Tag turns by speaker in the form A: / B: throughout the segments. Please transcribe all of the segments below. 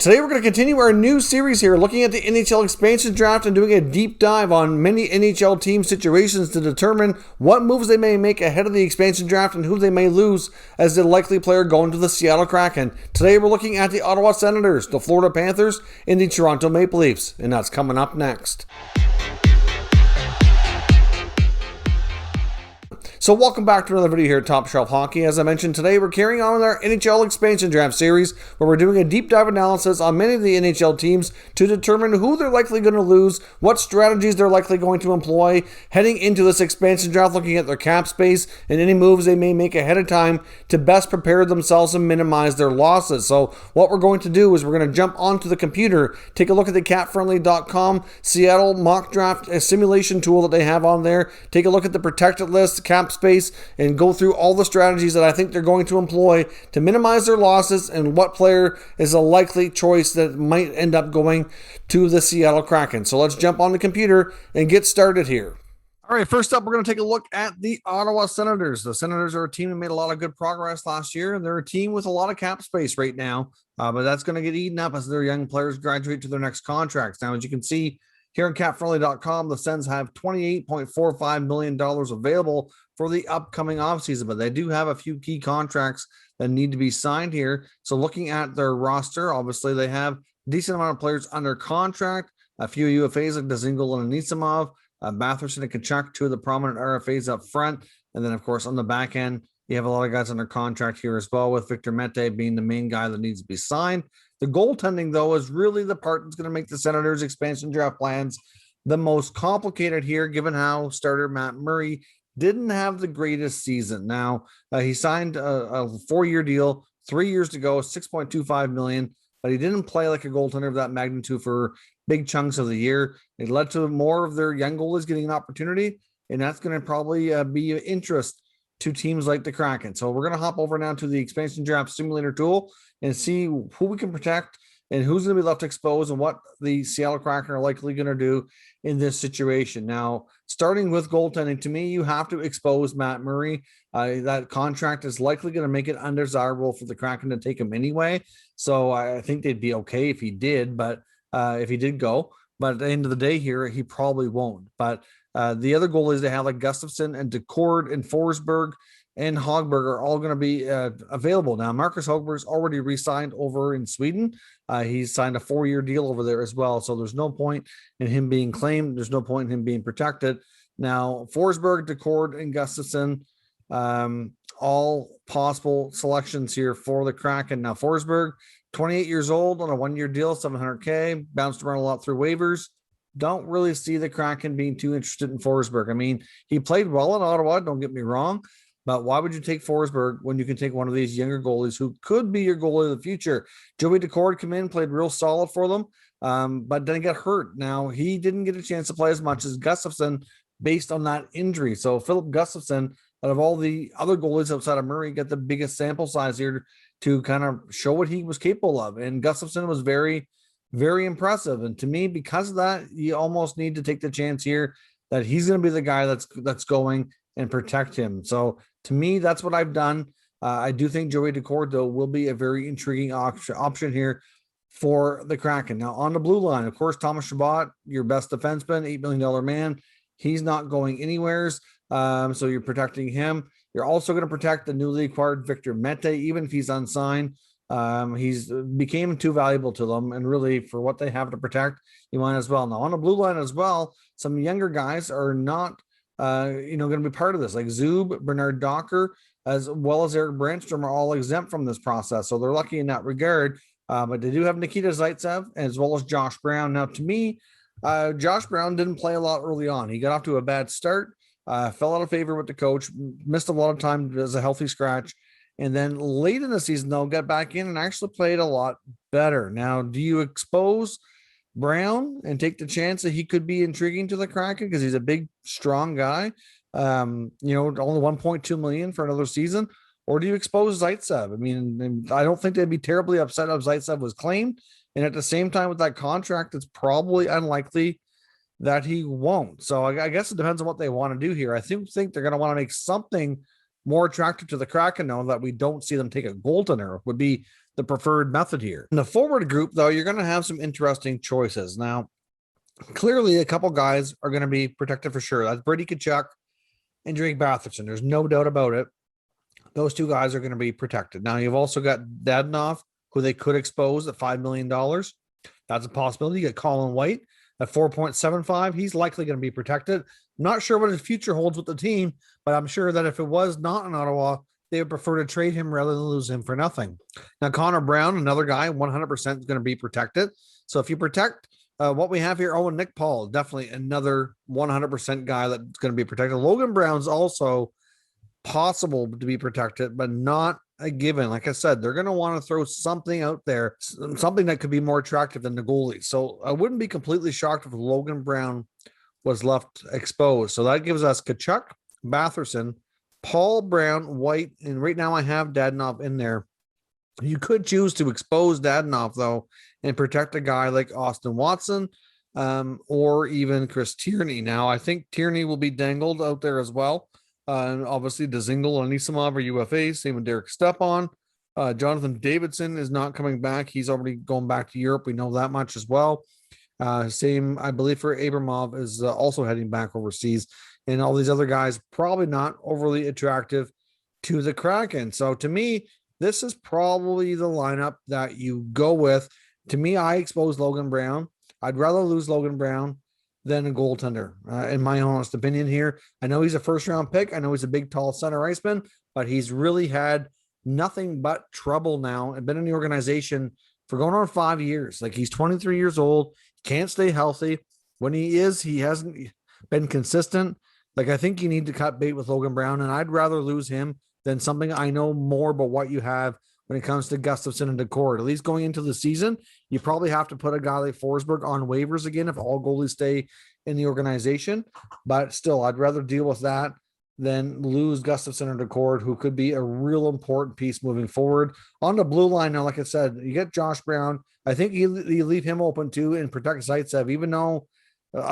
A: Today we're going to continue our new series here, looking at the NHL Expansion Draft and doing a deep dive on many NHL team situations to determine what moves they may make ahead of the expansion draft and who they may lose as the likely player going to the Seattle Kraken. Today we're looking at the Ottawa Senators, the Florida Panthers, and the Toronto Maple Leafs, and that's coming up next. So welcome back to another video here at Top Shelf Hockey. As I mentioned, today we're carrying on with our NHL Expansion Draft series, where we're doing a deep dive analysis on many of the NHL teams to determine who they're likely going to lose, what strategies they're likely going to employ heading into this expansion draft, looking at their cap space and any moves they may make ahead of time to best prepare themselves and minimize their losses. So what we're going to do is we're going to jump onto the computer, take a look at the capfriendly.com Seattle mock draft simulation tool that they have on there, take a look at the protected list, cap space, and go through all the strategies that I think they're going to employ to minimize their losses and what player is a likely choice that might end up going to the Seattle Kraken. So let's jump on the computer and get started here. All right, first up, we're going to take a look at the Ottawa Senators. The Senators are a team that made a lot of good progress last year, and they're a team with a lot of cap space right now, but that's going to get eaten up as their young players graduate to their next contracts. Now, as you can see here on capfriendly.com, the Sens have $28.45 million available for the upcoming offseason, but they do have a few key contracts that need to be signed here. So looking at their roster, obviously they have a decent amount of players under contract, a few UFAs like Dzingel and Anisimov, Batherson and Kachuk, two of the prominent RFAs up front. And then, of course, on the back end, you have a lot of guys under contract here as well, with Victor Mete being the main guy that needs to be signed. The goaltending, though, is really the part that's going to make the Senators' expansion draft plans the most complicated here, given how starter Matt Murray didn't have the greatest season. Now, he signed a 4-year deal, 3 years to go, $6.25 million, but he didn't play like a goaltender of that magnitude for big chunks of the year. It led to more of their young goalies getting an opportunity, and that's going to probably be of interest to teams like the Kraken. So we're going to hop over now to the expansion draft simulator tool and see who we can protect and who's going to be left exposed and what the Seattle Kraken are likely going to do in this situation. Now, starting with goaltending, to me, you have to expose Matt Murray. That contract is likely going to make it undesirable for the Kraken to take him anyway. So I think they'd be okay if he did, but if he did go. But at the end of the day here, he probably won't. But the other goalies they have, like Gustafsson and Decord and Forsberg and Hogberg, are all going to be available. Now, Marcus Hogberg's already re-signed over in Sweden. He's signed a 4-year deal over there as well. So there's no point in him being claimed. There's no point in him being protected. Now, Forsberg, Decord, and Gustafsson, all possible selections here for the Kraken. Now, Forsberg, 28 years old on a 1-year deal, $700K, bounced around a lot through waivers. Don't really see the Kraken being too interested in Forsberg. I mean, he played well in Ottawa, don't get me wrong, but why would you take Forsberg when you can take one of these younger goalies who could be your goalie of the future? Joey Decord came in, played real solid for them, but then he got hurt. Now, he didn't get a chance to play as much as Gustafsson based on that injury. So Philip Gustafsson, out of all the other goalies outside of Murray, got the biggest sample size here to kind of show what he was capable of. And Gustafsson was very, very impressive. And to me, because of that, you almost need to take the chance here that he's going to be the guy that's going and protect him. So to me, that's what I've done. I do think Joey Decord, though, will be a very intriguing option here for the Kraken. Now, on the blue line, of course, Thomas Chabot, your best defenseman, $8 million man. He's not going anywheres. So you're protecting him. You're also going to protect the newly acquired Victor Mete, even if he's unsigned. He's became too valuable to them, and really for what they have to protect, you might as well. Now, on the blue line as well, some younger guys are not going to be part of this, like Zub, Bernard Docker, as well as Eric Brandstrom, are all exempt from this process. So they're lucky in that regard. But they do have Nikita Zaitsev as well as Josh Brown. Now, to me, Josh Brown didn't play a lot early on. He got off to a bad start, fell out of favor with the coach, missed a lot of time as a healthy scratch. And then late in the season, though, got back in and actually played a lot better. Now, do you expose Brown and take the chance that he could be intriguing to the Kraken because he's a big, strong guy? Only $1.2 million for another season, or do you expose Zaitsev? I mean, I don't think they'd be terribly upset if Zaitsev was claimed, and at the same time with that contract, it's probably unlikely that he won't. So I guess it depends on what they want to do here. I think they're going to want to make something more attractive to the Kraken, though, that we don't see them take a goaltender would be the preferred method here. In the forward group, though, you're going to have some interesting choices. Now, clearly, a couple guys are going to be protected for sure. That's Brady Tkachuk and Drake Batherson. There's no doubt about it. Those two guys are going to be protected. Now, you've also got Dadonov, who they could expose at $5 million. That's a possibility. You get Colin White at 4.75. He's likely going to be protected. I'm not sure what his future holds with the team, but I'm sure that if it was not in Ottawa, they would prefer to trade him rather than lose him for nothing. Now, Connor Brown, another guy, 100% is going to be protected. So if you protect what we have here, and Nick Paul, definitely another 100% guy that's going to be protected. Logan Brown's also possible to be protected, but not a given. Like I said, they're going to want to throw something out there, something that could be more attractive than the goalie. So I wouldn't be completely shocked if Logan Brown was left exposed. So that gives us Tkachuk, Batherson, Paul, Brown, White, and right now I have Dadonov in there. You could choose to expose Dadonov, though, and protect a guy like Austin Watson or even Chris Tierney. Now, I think Tierney will be dangled out there as well. And obviously, Dzingel and Anisimov are UFA. Same with Derek Stepan. Jonathan Davidson is not coming back. He's already going back to Europe. We know that much as well. Same, I believe, for Abramov is also heading back overseas. And all these other guys probably not overly attractive to the Kraken. So to me, this is probably the lineup that you go with. To me, I expose Logan Brown. I'd rather lose Logan Brown than a goaltender, in my honest opinion here. I know he's a first-round pick. I know he's a big, tall center iceman, but he's really had nothing but trouble now and been in the organization for going on 5 years. Like, he's 23 years old, can't stay healthy. When he is, he hasn't been consistent. Like, I think you need to cut bait with Logan Brown, and I'd rather lose him than something I know more about what you have when it comes to Gustafsson and Decord. At least going into the season, you probably have to put a guy like Forsberg on waivers again if all goalies stay in the organization. But still, I'd rather deal with that than lose Gustafsson or Decord, who could be a real important piece moving forward. On the blue line now, like I said, you get Josh Brown. I think you leave him open too and protect Zaitsev, even though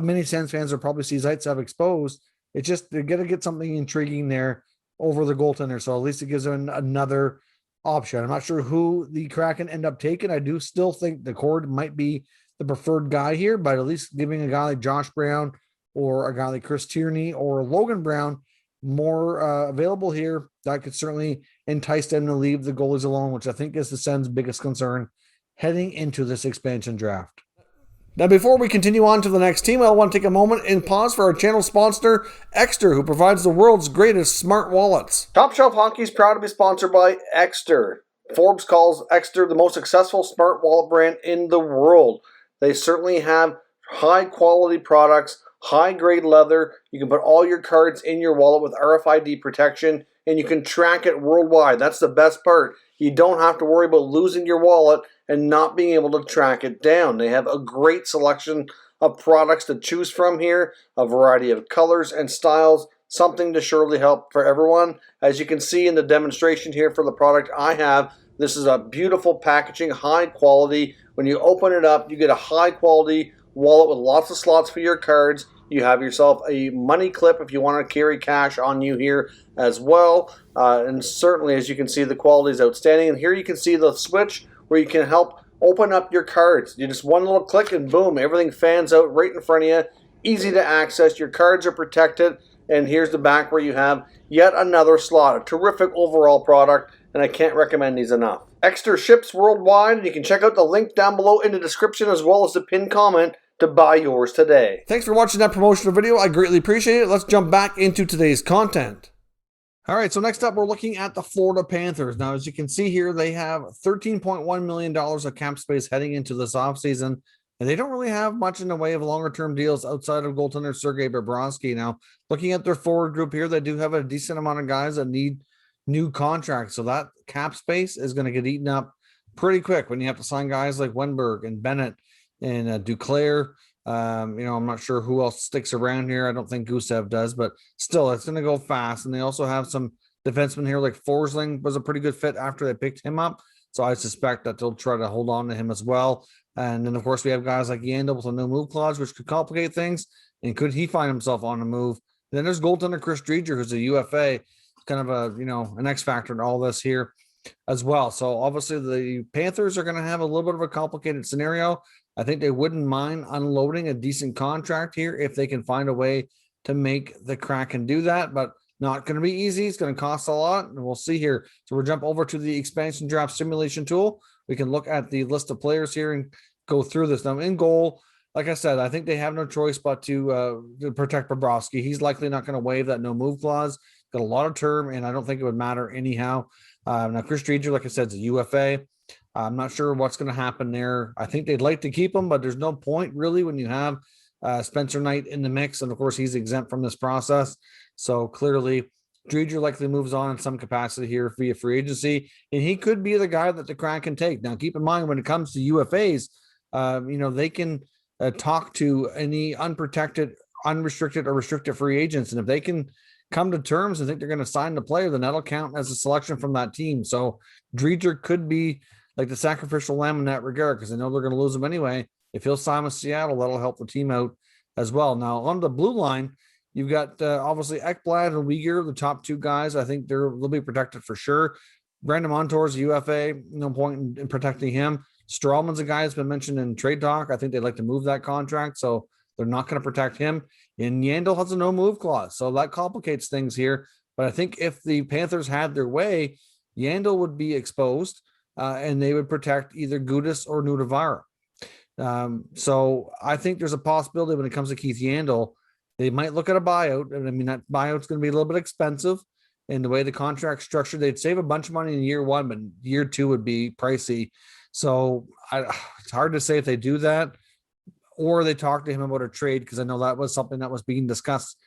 A: many Sens fans will probably see Zaitsev exposed. It's just they're going to get something intriguing there over the goaltender. So at least it gives them another option. I'm not sure who the Kraken end up taking. I do still think Decord might be the preferred guy here, but at least giving a guy like Josh Brown or a guy like Chris Tierney or Logan Brown more available here, that could certainly entice them to leave the goalies alone, which I think is the Sens' biggest concern heading into this expansion draft. Now, before we continue on to the next team, I want to take a moment and pause for our channel sponsor, Exter, who provides the world's greatest smart wallets. Top Shelf Hockey is proud to be sponsored by Exter. Forbes calls Exter the most successful smart wallet brand in the world. They certainly have high-quality products, high-grade leather. You can put all your cards in your wallet with RFID protection, and you can track it worldwide. That's the best part. You don't have to worry about losing your wallet and not being able to track it down. They have a great selection of products to choose from here, a variety of colors and styles, something to surely help for everyone. As you can see in the demonstration here for the product I have, this is a beautiful packaging, high quality. When you open it up, you get a high quality wallet with lots of slots for your cards. You have yourself a money clip if you want to carry cash on you here as well. And certainly, as you can see, the quality is outstanding. And here you can see the switch where you can help open up your cards. You just one little click and boom, everything fans out right in front of you. Easy to access. Your cards are protected. And here's the back where you have yet another slot. A terrific overall product, and I can't recommend these enough. Exter ships worldwide, and you can check out the link down below in the description as well as the pinned comment to buy yours today. Thanks for watching that promotional video. I greatly appreciate it. Let's jump back into today's content. All right, so next up, we're looking at the Florida Panthers. Now, as you can see here, they have $13.1 million of cap space heading into this offseason, and they don't really have much in the way of longer-term deals outside of goaltender Sergei Bobrovsky. Now, looking at their forward group here, they do have a decent amount of guys that need new contracts, so that cap space is going to get eaten up pretty quick when you have to sign guys like Wenberg and Bennett and Duclair. I'm not sure who else sticks around here. I don't think Gusev does, but still, it's going to go fast. And they also have some defensemen here, like Forsling was a pretty good fit after they picked him up. So I suspect that they'll try to hold on to him as well. And then, of course, we have guys like Yandel with a no move clause, which could complicate things. And could he find himself on the move? And then there's goaltender Chris Driedger, who's a UFA, kind of a, an X factor in all this here. as well. So obviously the Panthers are going to have a little bit of a complicated scenario. I think they wouldn't mind unloading a decent contract here if they can find a way to make the Kraken do that, but not going to be easy. It's going to cost a lot, and we'll see here. So we'll jump over to the expansion draft simulation tool. We can look at the list of players here and go through this. Now in goal, like I said, I think they have no choice but to protect Bobrovsky. He's likely not going to waive that no move clause. Got a lot of term, and I don't think it would matter anyhow. Now, Chris Driedger, like I said, is a UFA. I'm not sure what's going to happen there. I think they'd like to keep him, but there's no point really when you have Spencer Knight in the mix. And of course, he's exempt from this process. So clearly, Driedger likely moves on in some capacity here via free agency. And he could be the guy that the Kraken take. Now, keep in mind, when it comes to UFAs, they can talk to any unprotected, unrestricted, or restricted free agents. And if they can come to terms and think they're going to sign the player, then that'll count as a selection from that team. So Driedger could be like the sacrificial lamb in that regard, because I know they're going to lose him anyway. If he'll sign with Seattle, that'll help the team out as well. Now on the blue line, you've got obviously Ekblad and Uyghur, the top two guys. I think they'll be protected for sure. Brandon Montour's UFA, no point in protecting him. Strawman's a guy that's been mentioned in trade talk. I think they'd like to move that contract, so they're not going to protect him. And Yandel has a no move clause, so that complicates things here. But I think if the Panthers had their way, Yandel would be exposed, and they would protect either Gudis or Nudavara. So I think there's a possibility when it comes to Keith Yandel, they might look at a buyout. And I mean, that buyout's going to be a little bit expensive. And the way the contract's structured, they'd save a bunch of money in year one, but year two would be pricey. So it's hard to say if they do that or they talk to him about a trade, because I know that was something that was being discussed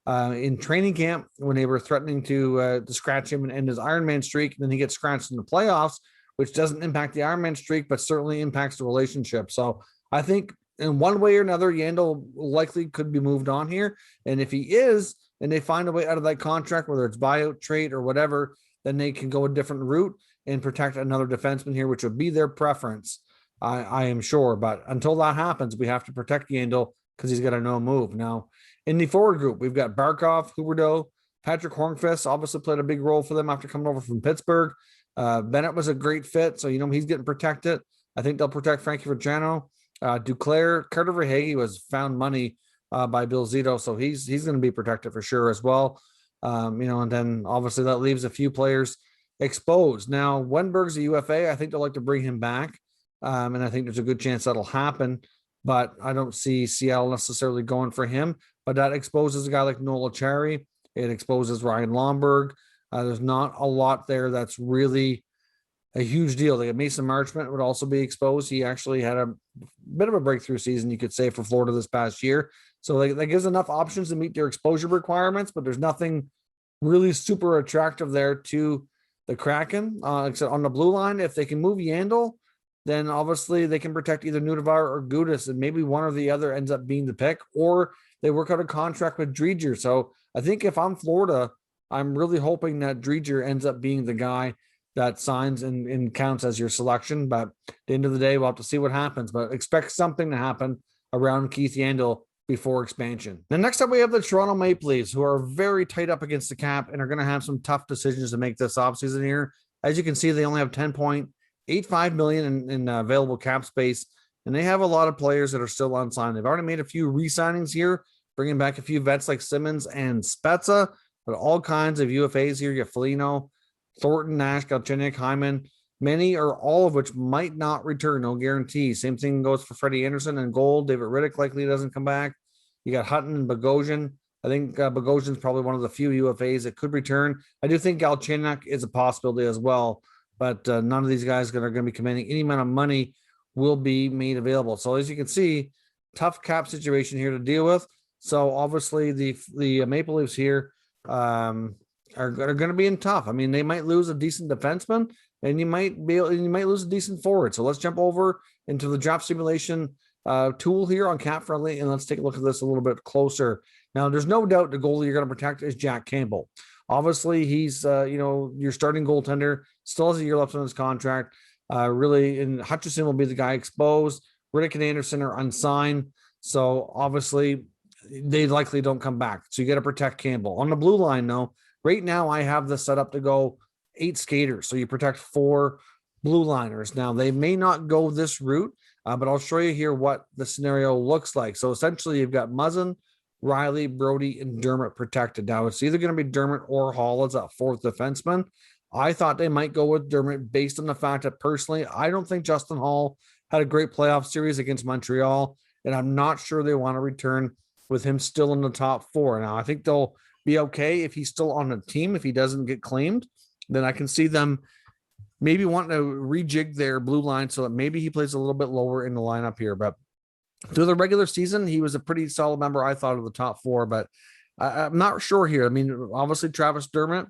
A: in training camp when they were threatening to scratch him and end his Ironman streak. And then he gets scratched in the playoffs, which doesn't impact the Ironman streak, but certainly impacts the relationship. So I think in one way or another, Yandel likely could be moved on here. And if he is, and they find a way out of that contract, whether it's buyout, trade, or whatever, then they can go a different route and protect another defenseman here, which would be their preference, I am sure. But until that happens, we have to protect Yandel because he's got a no move. Now, in the forward group, we've got Barkov, Huberdeau, Patrick Hornqvist obviously played a big role for them after coming over from Pittsburgh. Bennett was a great fit, so he's getting protected. I think they'll protect Frankie Vatrano. Duclair, Carter Verhaeghe was found money by Bill Zito, so he's going to be protected for sure as well. And then obviously that leaves a few players exposed. Now, Wenberg's a UFA. I think they'll like to bring him back, and I think there's a good chance that'll happen, but I don't see Seattle necessarily going for him. But that exposes a guy like Noel Acciari. It exposes Ryan Lomberg. There's not a lot there that's really a huge deal. Like Mason Marchment would also be exposed. He actually had a bit of a breakthrough season, you could say, for Florida this past year. So that gives enough options to meet their exposure requirements, but there's nothing really super attractive there to the Kraken. Except on the blue line, if they can move Yandel, then obviously they can protect either Nudavara or Gudis, and maybe one or the other ends up being the pick, or they work out a contract with Driedger. So I think if I'm Florida, I'm really hoping that Driedger ends up being the guy that signs and counts as your selection. But at the end of the day, we'll have to see what happens. But expect something to happen around Keith Yandel before expansion. Then next up, we have the Toronto Maple Leafs, who are very tight up against the cap and are going to have some tough decisions to make this offseason here. As you can see, they only have $10.85 million in available cap space, and they have a lot of players that are still unsigned. They've already made a few re-signings here, bringing back a few vets like Simmons and Spezza, but all kinds of UFAs here. You have Foligno, Thornton, Nash, Galchenyuk, Hyman, many or all of which might not return, no guarantee. Same thing goes for Freddie Anderson and gold. David Riddick likely doesn't come back. You got Hutton and Bogosian. I think Bogosian's probably one of the few UFAs that could return. I do think Galchenyuk is a possibility as well, but none of these guys that are going to be commanding any amount of money will be made available. So as you can see, tough cap situation here to deal with. So obviously the Maple Leafs here are going to be in tough. I mean, they might lose a decent defenseman, and you might lose a decent forward. So let's jump over into the draft simulation tool here on Cap Friendly, and let's take a look at this a little bit closer. Now, there's no doubt the goalie you're going to protect is Jack Campbell. Obviously, he's your starting goaltender, still has a year left on his contract. And Hutchinson will be the guy exposed. Riddick and Anderson are unsigned, so obviously they likely don't come back. So you got to protect Campbell. On the blue line, though, right now I have this set up to go 8 skaters. So you protect 4 blue liners. Now, they may not go this route, but I'll show you here what the scenario looks like. So essentially, you've got Muzzin, Riley, Brody, and Dermott protected. Now, it's either going to be Dermott or Hall as that 4th defenseman. I thought they might go with Dermott based on the fact that personally, I don't think Justin Hall had a great playoff series against Montreal, and I'm not sure they want to return with him still in the top 4. Now, I think they'll be okay if he's still on the team. If he doesn't get claimed, then I can see them maybe wanting to rejig their blue line so that maybe he plays a little bit lower in the lineup here. But through the regular season, he was a pretty solid member, I thought, of the top 4, but I'm not sure here. I mean, obviously Travis Dermott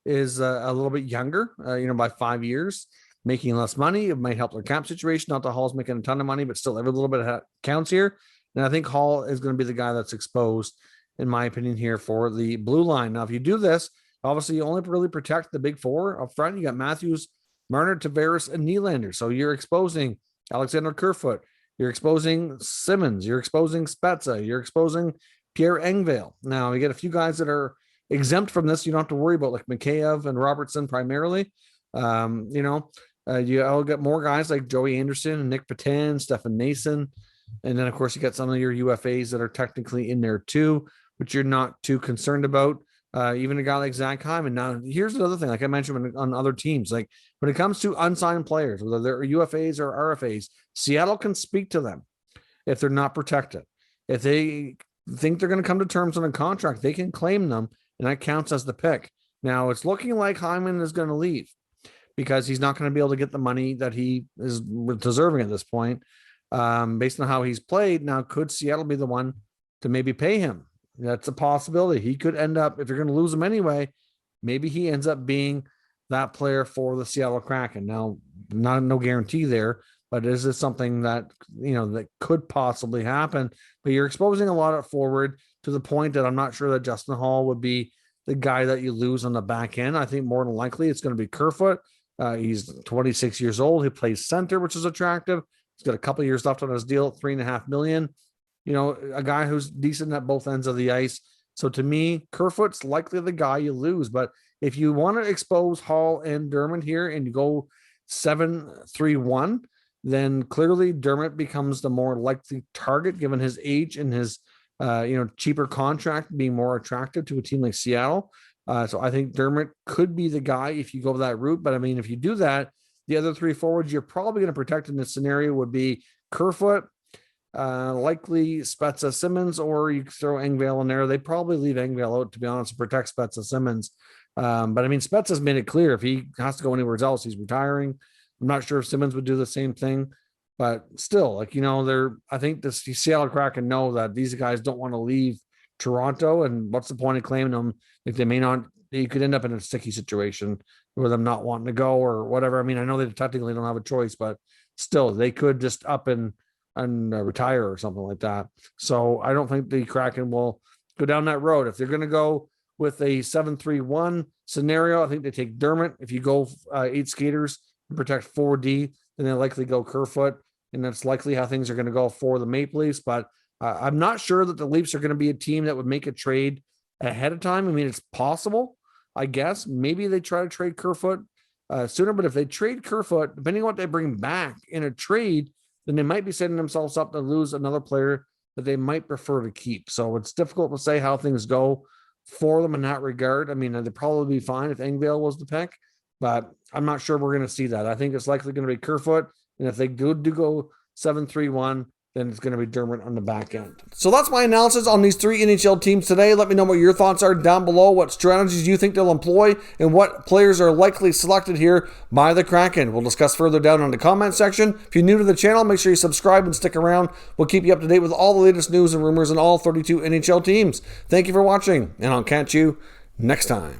A: is a little bit younger, by 5 years, making less money. It might help their cap situation. Not that Hall's making a ton of money, but still every little bit counts here. And I think Hall is going to be the guy that's exposed, in my opinion, here for the blue line. Now, if you do this, obviously you only really protect the big 4 up front. You got Matthews, Marner, Tavares, and Nylander. So you're exposing Alexander Kerfoot. You're exposing Simmons. You're exposing Spezza. You're exposing Pierre Engvall. Now, you get a few guys that are exempt from this. You don't have to worry about, like Mikheyev and Robertson primarily. I'll get more guys like Joey Anderson and Nick Patan, Stefan Nason. And then, of course, you got some of your UFAs that are technically in there too, which you're not too concerned about. Even a guy like Zach Hyman. Now, here's another thing, like I mentioned on other teams, like when it comes to unsigned players, whether they're UFAs or RFAs, Seattle can speak to them if they're not protected. If they think they're going to come to terms on a contract, they can claim them, and that counts as the pick. Now, it's looking like Hyman is going to leave because he's not going to be able to get the money that he is deserving at this point, based on how he's played. Now, could Seattle be the one to maybe pay him? That's a possibility. He could end up, if you're going to lose him anyway, maybe he ends up being that player for the Seattle Kraken. Now, no guarantee there, but is this something that, that could possibly happen? But you're exposing a lot of forward to the point that I'm not sure that Justin Hall would be the guy that you lose on the back end. I think more than likely it's going to be Kerfoot. He's 26 years old. He plays center, which is attractive. He's got a couple of years left on his deal at $3.5 million. A guy who's decent at both ends of the ice. So to me, Kerfoot's likely the guy you lose. But if you want to expose Hall and Dermott here and you go 7-3-1, then clearly Dermott becomes the more likely target given his age and his cheaper contract being more attractive to a team like Seattle. So I think Dermott could be the guy if you go that route. But I mean, if you do that, the other 3 forwards you're probably going to protect in this scenario would be Kerfoot, likely Spezza, Simmons, or you throw Engvall in there. They probably leave Engvall out, to be honest, to protect Spezza, Simmons. But I mean, Spezza's made it clear if he has to go anywhere else, he's retiring. I'm not sure if Simmons would do the same thing, but still, I think the Seattle Kraken know that these guys don't want to leave Toronto, and what's the point of claiming them if they could end up in a sticky situation with them not wanting to go or whatever. I mean, I know they technically don't have a choice, but still, they could just up and retire or something like that. So I don't think the Kraken will go down that road. If they're going to go with a 7-3-1 scenario, I think they take Dermott. If you go 8 skaters and protect 4D, then they likely go Kerfoot, and that's likely how things are going to go for the Maple Leafs. But I'm not sure that the Leafs are going to be a team that would make a trade ahead of time. I mean, it's possible, I guess. Maybe they try to trade Kerfoot sooner, but if they trade Kerfoot, depending on what they bring back in a trade, then they might be setting themselves up to lose another player that they might prefer to keep. So it's difficult to say how things go for them in that regard. I mean, they'd probably be fine if Engvall was the pick, but I'm not sure we're going to see that. I think it's likely going to be Kerfoot, and if they do go 7-3-1, then it's going to be Dermott on the back end. So that's my analysis on these 3 NHL teams today. Let me know what your thoughts are down below. What strategies you think they'll employ and what players are likely selected here by the Kraken. We'll discuss further down in the comment section. If you're new to the channel, make sure you subscribe and stick around. We'll keep you up to date with all the latest news and rumors on all 32 NHL teams. Thank you for watching, and I'll catch you next time.